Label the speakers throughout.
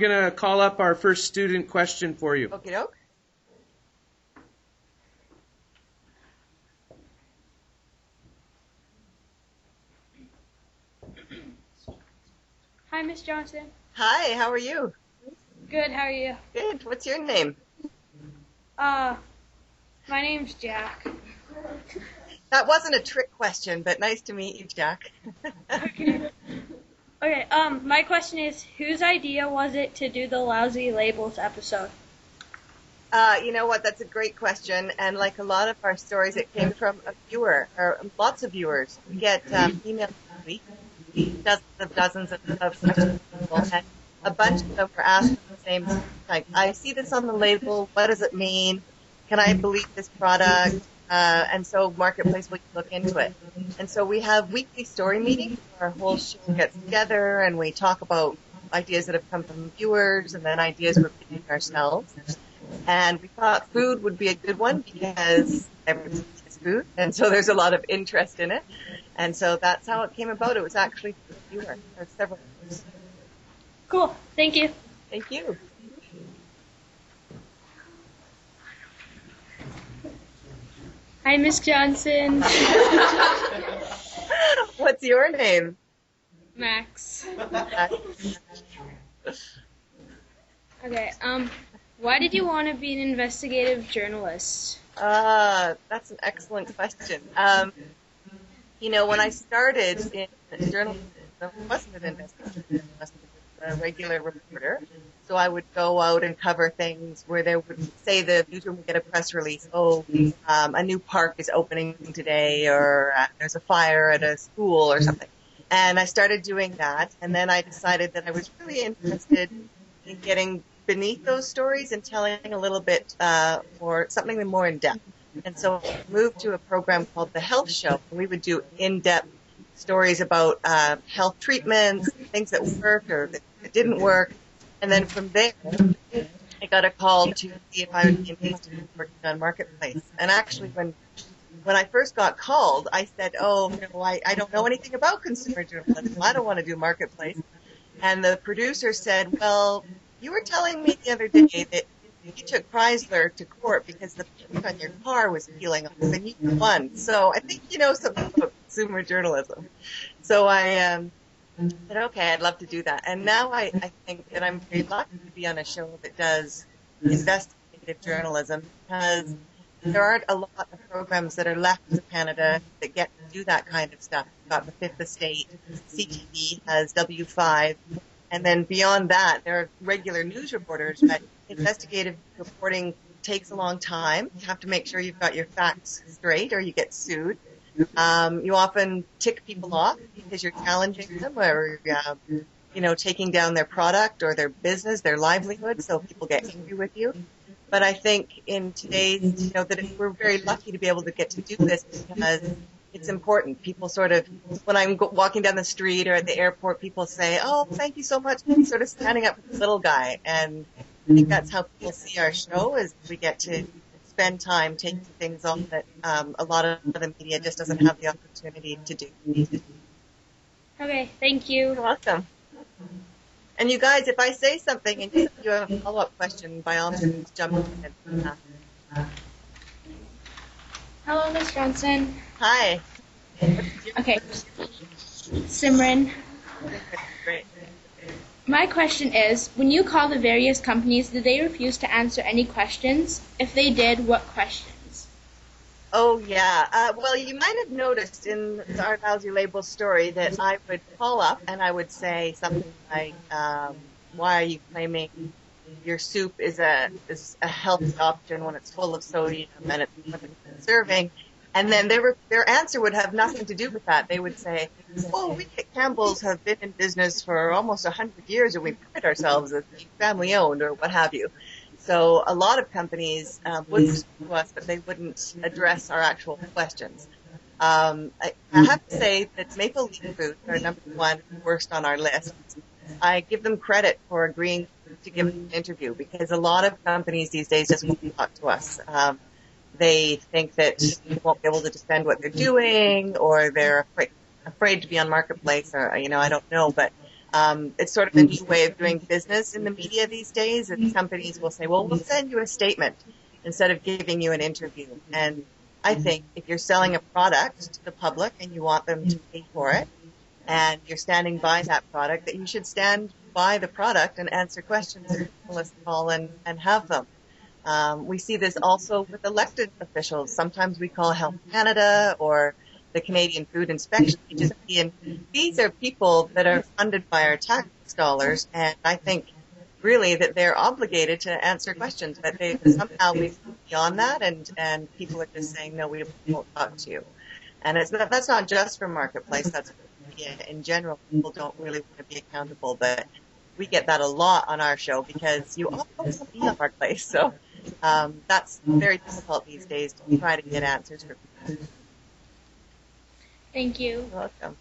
Speaker 1: We're going to call up our first student question for you.
Speaker 2: Okie doke.
Speaker 3: Hi, Miss Johnson.
Speaker 2: Hi, how are you?
Speaker 3: Good, how are you?
Speaker 2: Good. What's your name?
Speaker 3: My name's Jack.
Speaker 2: That wasn't a trick question, but nice to meet you, Jack.
Speaker 3: Okay, my question is, whose idea was it to do the lousy labels episode?
Speaker 2: You know what? That's a great question. And like a lot of our stories, it came from a viewer, or lots of viewers. We get emails every week, dozens of questions from people, and a bunch of them were asking the same thing. Like, I see this on the label. What does it mean? Can I believe this product? And so Marketplace will look into it. And so we have weekly story meetings. Our whole show gets together and we talk about ideas that have come from viewers and then ideas we're picking ourselves. And we thought food would be a good one because everybody eats food. And so there's a lot of interest in it. And so that's how it came about. It was actually for a viewer. There's several viewers.
Speaker 3: Cool, thank you.
Speaker 2: Thank you.
Speaker 3: Hi, Miss Johnson.
Speaker 2: What's your name?
Speaker 3: Max. Okay, why did you want to be an investigative journalist?
Speaker 2: That's an excellent question. You know, when I started in journalism, I wasn't an investigative journalist, I was a regular reporter. So I would go out and cover things where they would say the newsroom would get a press release, a new park is opening today, or there's a fire at a school or something. And I started doing that, and then I decided that I was really interested in getting beneath those stories and telling a little bit or something more in depth. And so I moved to a program called The Health Show. We would do in-depth stories about health treatments, things that worked or that didn't work. And then from there, I got a call to see if I would be interested in working on Marketplace. And actually, when I first got called, I said, I don't know anything about consumer journalism. I don't want to do Marketplace. And the producer said, well, you were telling me the other day that you took Chrysler to court because the paint on your car was peeling off and you won. So I think you know something about consumer journalism. So I said, okay, I'd love to do that. And now I think that I'm very lucky to be on a show that does investigative journalism because there aren't a lot of programs that are left in Canada that get to do that kind of stuff. We've got the Fifth Estate, CTV has W5, and then beyond that, there are regular news reporters, but investigative reporting takes a long time. You have to make sure you've got your facts straight or you get sued. You often tick people off because you're challenging them or, taking down their product or their business, their livelihood, so people get angry with you. But I think in today's, that we're very lucky to be able to get to do this because it's important. People sort of, when I'm walking down the street or at the airport, people say, oh, thank you so much, sort of standing up for the little guy. And I think that's how people see our show is we get to spend time taking things on that a lot of the media just doesn't have the opportunity to do.
Speaker 3: Okay, thank you.
Speaker 2: You're welcome. And you guys, if I say something and you have a follow-up question, by all means, jump in.
Speaker 3: Hello, Miss Johnson.
Speaker 2: Hi.
Speaker 3: Okay, Simran.
Speaker 2: Great.
Speaker 3: My question is, when you call the various companies, did they refuse to answer any questions? If they did, what questions?
Speaker 2: Oh, yeah. Well, you might have noticed in our Lousy Label story that I would call up and I would say something like, why are you claiming your soup is a healthy option when it's full of sodium and it's serving? And then their answer would have nothing to do with that. They would say, oh, we at Campbell's have been in business for almost 100 years and we pride ourselves as family owned or what have you. So a lot of companies would respond to us, but they wouldn't address our actual questions. I have to say that Maple Leaf Foods are number one worst on our list. I give them credit for agreeing to give an interview because a lot of companies these days just won't talk to us. They think that they won't be able to defend what they're doing or they're afraid to be on Marketplace or, I don't know. But It's sort of a new way of doing business in the media these days. And companies will say, well, we'll send you a statement instead of giving you an interview. And I think if you're selling a product to the public and you want them to pay for it, and you're standing by that product, that you should stand by the product and answer questions if people call and have them. We see this also with elected officials. Sometimes we call Health Canada or the Canadian Food Inspection Agency, and these are people that are funded by our tax dollars, and I think really that they're obligated to answer questions, but they somehow we've moved beyond that, and people are just saying, no, we won't talk to you. And that's not just for Marketplace, that's in general. People don't really want to be accountable, but we get that a lot on our show because you all want to be on Marketplace. So that's very difficult these days to try to get answers for people.
Speaker 3: Thank you.
Speaker 2: You're welcome.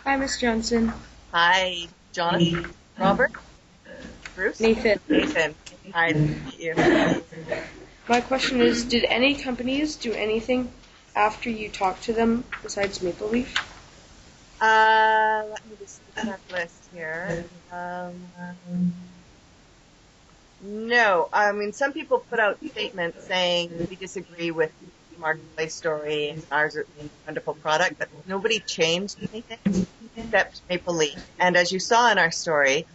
Speaker 4: Hi, Miss Johnson.
Speaker 2: Hi, Jonathan. Robert? Bruce?
Speaker 4: Nathan.
Speaker 2: Hi, to meet you.
Speaker 4: My question is, did any companies do anything after you talked to them besides Maple Leaf?
Speaker 2: Let me just look at that list here. No, I mean, some people put out statements saying we disagree with the Marketplace story and ours is a wonderful product, but nobody changed anything except Maple Leaf. And as you saw in our story,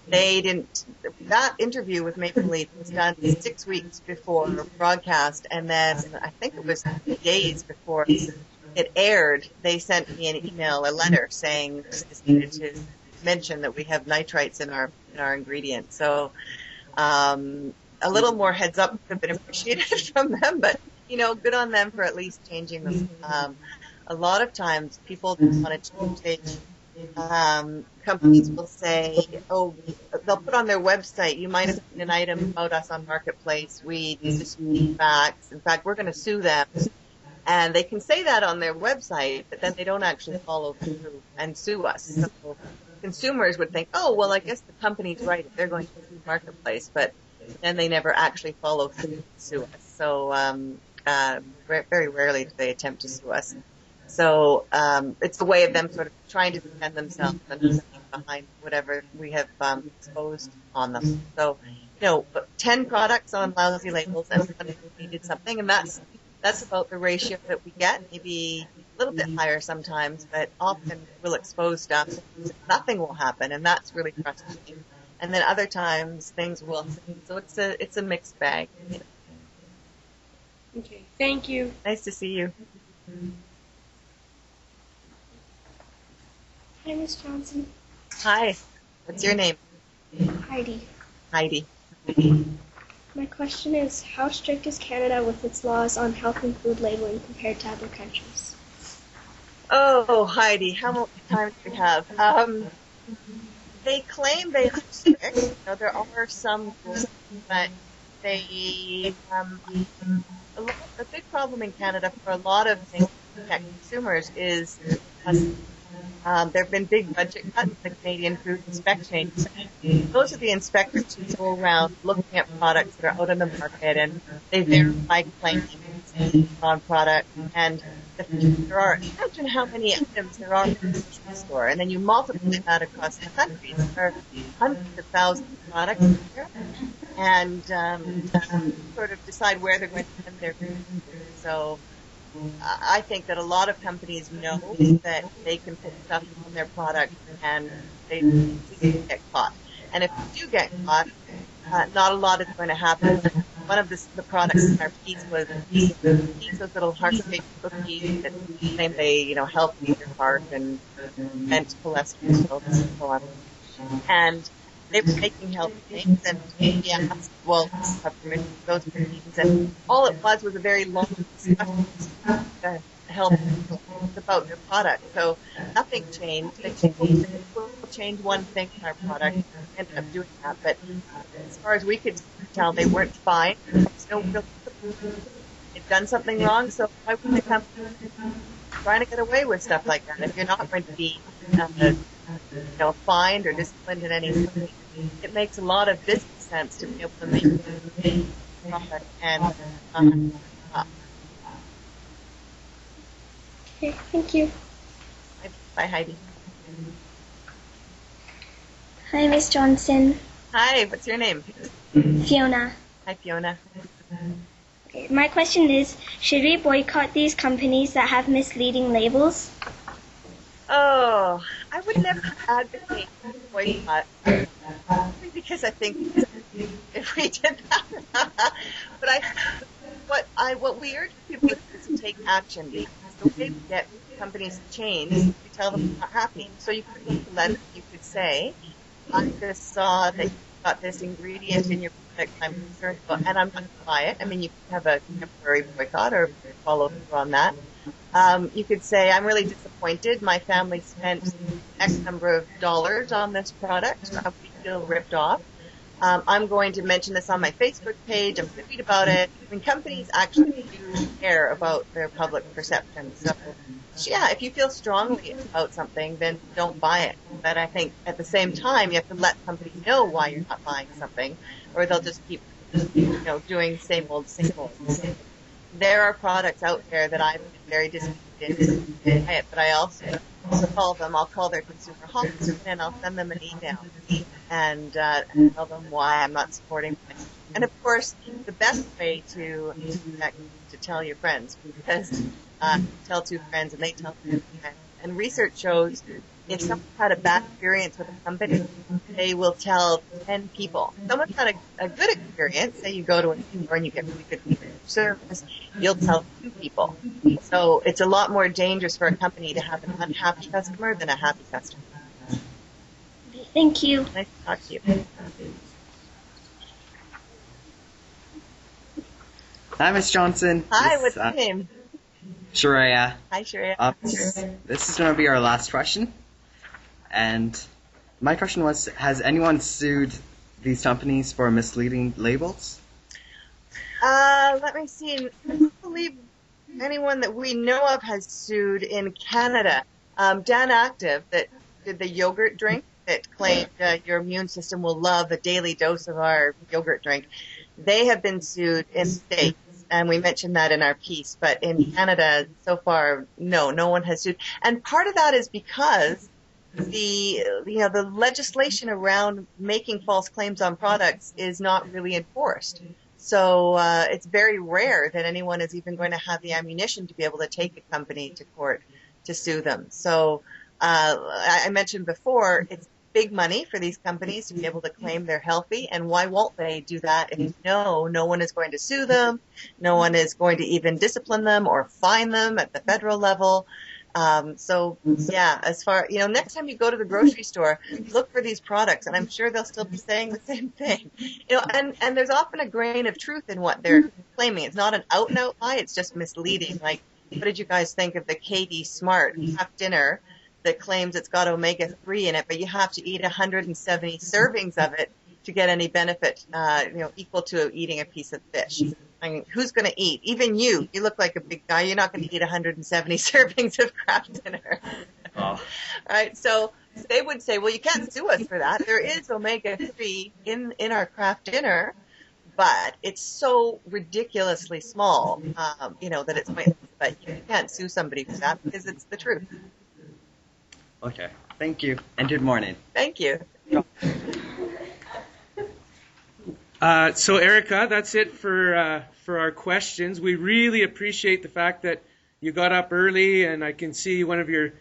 Speaker 2: that interview with Maple Leaf was done 6 weeks before broadcast, and then I think it was days before it aired, they sent me an email, a letter saying we just needed to mention that we have nitrites in our ingredients. So a little more heads up would have been appreciated from them, but good on them for at least changing them. A lot of times people just want to change things. Companies will say, they'll put on their website, you might have seen an item about us on Marketplace. We dispute facts. In fact, we're going to sue them. And they can say that on their website, but then they don't actually follow through and sue us. So consumers would think, oh, well, I guess the company's right if they're going to sue Marketplace, but then they never actually follow through and sue us. So very rarely do they attempt to sue us. So it's a way of them sort of trying to defend themselves and behind whatever we have exposed on them. So, 10 products on lousy labels and we did something, and that's about the ratio that we get, maybe a little bit higher sometimes, but often we'll expose stuff, nothing will happen, and that's really frustrating. And then other times things will, so it's a mixed bag.
Speaker 4: Okay, thank you.
Speaker 2: Nice to see you.
Speaker 5: Hi, Miss Johnson.
Speaker 2: Hi. What's your name?
Speaker 5: Heidi.
Speaker 2: Heidi.
Speaker 5: My question is, how strict is Canada with its laws on health and food labeling compared to other countries?
Speaker 2: Oh, Heidi, how much time do we have? They claim they are strict. There are some rules, but they a big problem in Canada for a lot of things to protect consumers is there have been big budget cuts in the Canadian Food Inspection. Those are the inspectors who go around looking at products that are out on the market, and they verify claims on products. And there are, imagine how many items there are in the grocery store, and then you multiply that across the country. There are hundreds of thousands of products there, and sort of decide where they're going to send their goods. So I think that a lot of companies know that they can put stuff on their product and they get caught. And if they do get caught, not a lot is going to happen. One of the products in our piece was those little heart-shaped cookies that claim they, help with your heart and prevent cholesterol and so on. And they were making healthy things, and we asked, have permission for those cookies, and all it was a very long discussion to help about their product. So nothing changed. They will change one thing in our product and ended up doing that. But as far as we could tell, they weren't fined. They've done something wrong, so why would the company trying to get away with stuff like that? If you're not going to be fined or disciplined in any way, it makes a lot of business sense to be able to make a product and
Speaker 5: Okay, thank you.
Speaker 2: my Bye, Heidi.
Speaker 5: Hi, Miss Johnson.
Speaker 2: Hi, what's your name?
Speaker 5: Fiona.
Speaker 2: Hi, Fiona.
Speaker 5: Okay, my question is, should we boycott these companies that have misleading labels?
Speaker 2: Oh, I would never advocate boycott because I think if we did that, but what we urge people is to take action, because the way to get companies to change is to tell them they're not happy. So you could look at letter, you could say, I just saw that you got this ingredient in your product I'm concerned about, and I'm not going to buy it. I mean, you could have a temporary boycott or follow through on that. You could say, I'm really disappointed. My family spent X number of dollars on this product. We feel ripped off. I'm going to mention this on my Facebook page. I'm going to tweet about it. I mean, companies actually do care about their public perception. So, yeah, if you feel strongly about something, then don't buy it. But I think at the same time, you have to let companies know why you're not buying something, or they'll just keep, doing same old, same old. There are products out there that I've been very disappointed in, but I also call them. I'll call their consumer hotline and I'll send them an email and tell them why I'm not supporting them. And of course, the best way to tell your friends, because tell two friends and they tell two friends. And research shows if someone had a bad experience with a company, they will tell 10 people. If someone's had a good experience, say you go to a store and you get really good service, you'll tell 2 people. So it's a lot more dangerous for a company to have an unhappy customer than a happy customer.
Speaker 5: Thank you.
Speaker 2: Nice to talk to you.
Speaker 6: Hi, Miss Johnson.
Speaker 2: Hi, what's your name?
Speaker 6: Shreya.
Speaker 2: Hi, Shreya.
Speaker 6: This is going to be our last question. And my question was, has anyone sued these companies for misleading labels?
Speaker 2: Let me see. I don't believe anyone that we know of has sued in Canada. Dan Active, that did the yogurt drink, that claimed your immune system will love a daily dose of our yogurt drink. They have been sued in the States, and we mentioned that in our piece. But in Canada, so far, no one has sued. And part of that is because the legislation around making false claims on products is not really enforced. So it's very rare that anyone is even going to have the ammunition to be able to take a company to court to sue them. So I mentioned before, it's big money for these companies to be able to claim they're healthy, and why won't they do that if no one is going to sue them, no one is going to even discipline them or fine them at the federal level. So yeah, as far, next time you go to the grocery store, look for these products, and I'm sure they'll still be saying the same thing. And there's often a grain of truth in what they're claiming. It's not an out and out lie, it's just misleading. Like, what did you guys think of the KD Smart half dinner that claims it's got omega-3 in it, but you have to eat 170 servings of it to get any benefit, equal to eating a piece of fish. I mean, who's going to eat? Even you look like a big guy. You're not going to eat 170 servings of Kraft dinner.
Speaker 6: Oh.
Speaker 2: Right? So they would say, well, you can't sue us for that. There is omega-3 in our Kraft dinner, but it's so ridiculously small, that it's pointless. But you can't sue somebody for that because it's the truth.
Speaker 6: Okay. Thank you. And good morning.
Speaker 2: Thank you.
Speaker 1: So Erica, that's it for our questions. We really appreciate the fact that you got up early, and I can see one of your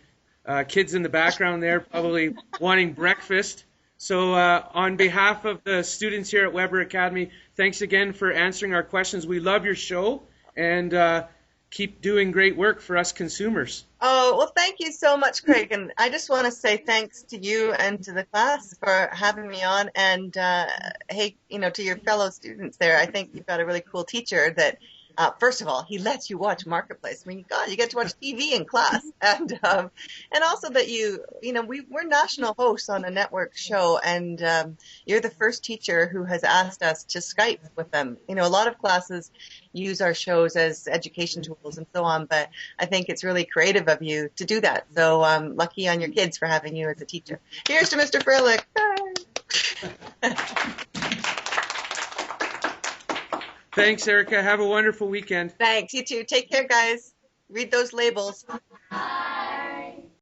Speaker 1: kids in the background there probably wanting breakfast. So on behalf of the students here at Weber Academy, thanks again for answering our questions. We love your show, and keep doing great work for us consumers.
Speaker 2: Oh, well, thank you so much, Craig. And I just want to say thanks to you and to the class for having me on. And, hey, to your fellow students there, I think you've got a really cool teacher that, first of all, he lets you watch Marketplace. I mean, God, you get to watch TV in class. And also that we're national hosts on a network show, and you're the first teacher who has asked us to Skype with them. A lot of classes use our shows as education tools and so on, but I think it's really creative of you to do that. So lucky on your kids for having you as a teacher. Here's to Mr. Froelich.
Speaker 1: Thanks, Erica. Have a wonderful weekend.
Speaker 2: Thanks. You too. Take care, guys. Read those labels.